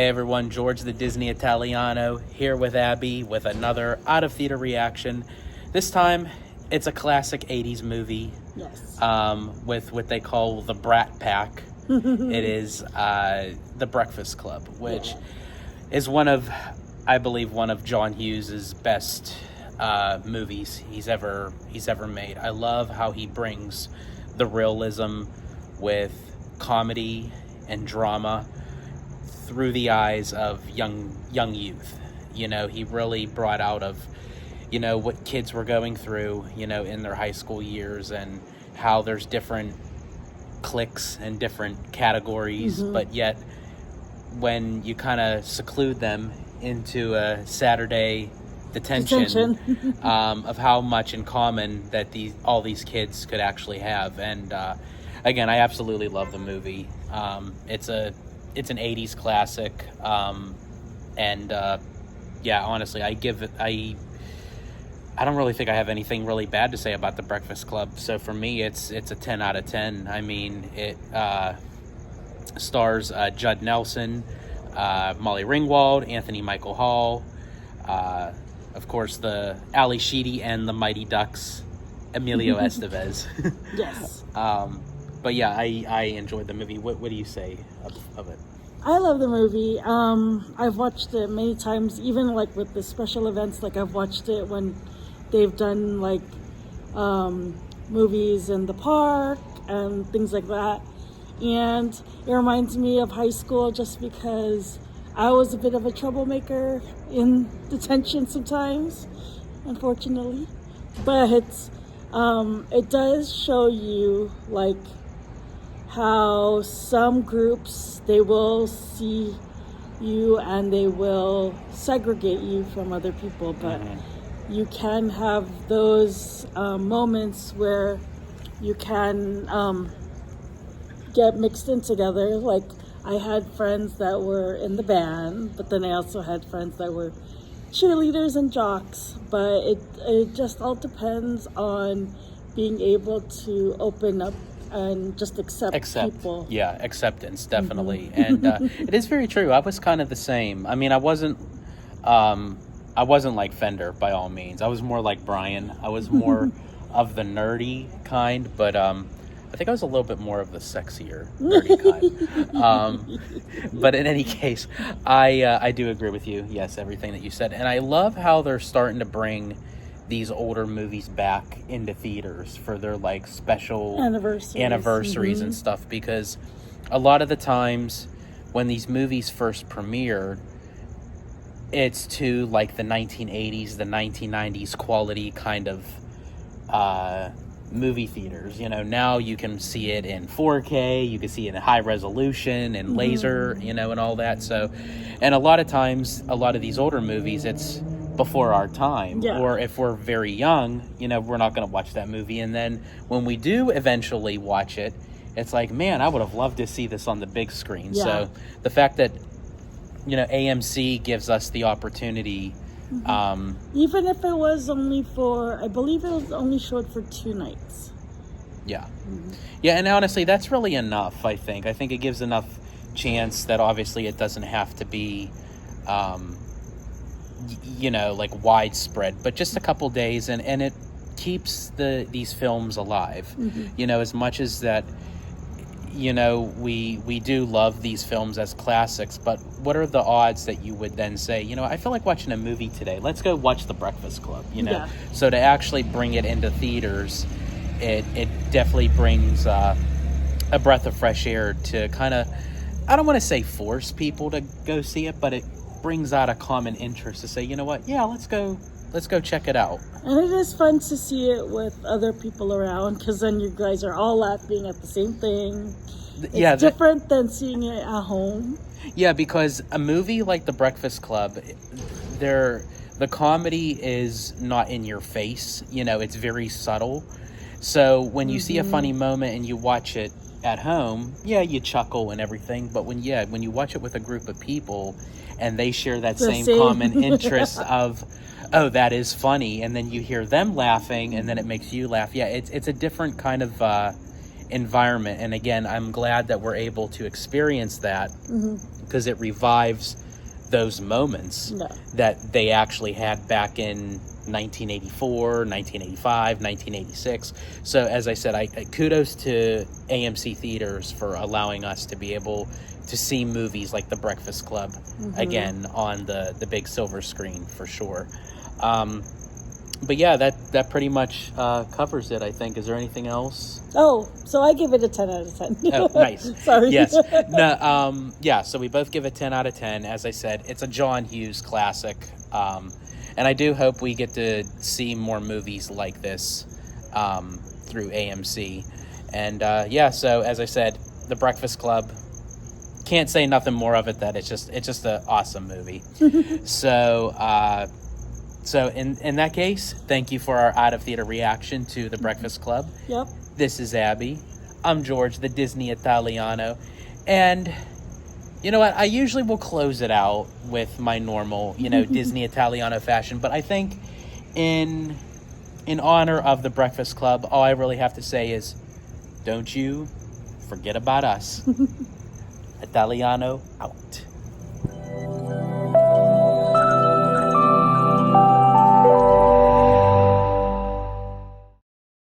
Hey everyone, George the Disney Italiano here with Abby with another out of theater reaction. This time it's a classic 80s movie. Yes. With what they call the Brat Pack. It is The Breakfast Club, which is I believe one of John Hughes's best movies he's ever made. I love how he brings the realism with comedy and drama through the eyes of young youth. You know, he really brought out of, what kids were going through, in their high school years, and how there's different cliques and different categories, but yet when you kind of seclude them into a Saturday detention. Of how much in common that all these kids could actually have. And again, I absolutely love the movie. It's an 80s classic, and honestly, I don't really think I have anything really bad to say about The Breakfast Club. So for me, it's a 10 out of 10. I mean, it stars Judd Nelson, Molly Ringwald, Anthony Michael Hall, of course, the Ali Sheedy and the Mighty Ducks, Emilio Estevez. Yes. But yeah, I enjoyed the movie. What do you say of it? I love the movie. I've watched it many times, even like with the special events. Like I've watched it when they've done like movies in the park and things like that. And it reminds me of high school just because I was a bit of a troublemaker in detention sometimes, unfortunately. But it does show you like how some groups, they will see you and they will segregate you from other people, but you can have those moments where you can get mixed in together. Like I had friends that were in the band, but then I also had friends that were cheerleaders and jocks. But it just all depends on being able to open up and just accept people. Yeah, acceptance, definitely. And it is very true. I was kind of the same. I mean, I wasn't like Fender by all means. I was more like Brian. I was more of the nerdy kind, but I think I was a little bit more of the sexier, nerdy kind. But in any case, I do agree with you. Yes, everything that you said. And I love how they're starting to bring these older movies back into theaters for their like special anniversaries and stuff, because a lot of the times when these movies first premiered, it's to like the 1980s, the 1990s quality kind of movie theaters. Now you can see it in 4K, you can see it in high resolution and laser, and all that. So, and a lot of times, a lot of these older movies, it's before our time, or if we're very young, we're not going to watch that movie. And then when we do eventually watch it, it's like, man, I would have loved to see this on the big screen. So the fact that AMC gives us the opportunity, even if it was only I believe it was only showed for 2 nights. Yeah, and honestly, that's really enough. I think it gives enough chance that obviously it doesn't have to be like widespread, but just a couple days, and it keeps these films alive. As much as that, we do love these films as classics, but what are the odds that you would then say, I feel like watching a movie today, let's go watch The Breakfast Club, So to actually bring it into theaters, it definitely brings a breath of fresh air to kind of, I don't want to say force people to go see it, but it brings out a common interest to say, let's go check it out. And it is fun to see it with other people around, because then you guys are all laughing at the same thing. It's different than seeing it at home. Yeah, because a movie like The Breakfast Club, the comedy is not in your face. It's very subtle. So when you see a funny moment and you watch it at home, you chuckle and everything. But when you watch it with a group of people and they share that same common interest of, oh, that is funny, and then you hear them laughing and then it makes you laugh. It's a different kind of environment. And again, I'm glad that we're able to experience that because it revives those moments No. that they actually had back in 1984, 1985, 1986. So as I said, I kudos to AMC theaters for allowing us to be able to see movies like The Breakfast Club again on the big silver screen, for sure. But yeah, that pretty much covers it, I think. Is there anything else? Oh, so I give it a 10 out of 10. Oh, nice. Sorry. Yes. No, yeah, so we both give it 10 out of 10. As I said, it's a John Hughes classic. And I do hope we get to see more movies like this through AMC. And yeah, so as I said, The Breakfast Club, can't say nothing more of it, that it's just an awesome movie. So in that case, thank you for our out of theater reaction to The Breakfast Club. Yep. This is Abby. I'm George, the Disney Italiano. And you know what? I usually will close it out with my normal, Disney Italiano fashion. But I think in honor of The Breakfast Club, all I really have to say is, don't you forget about us. Italiano out.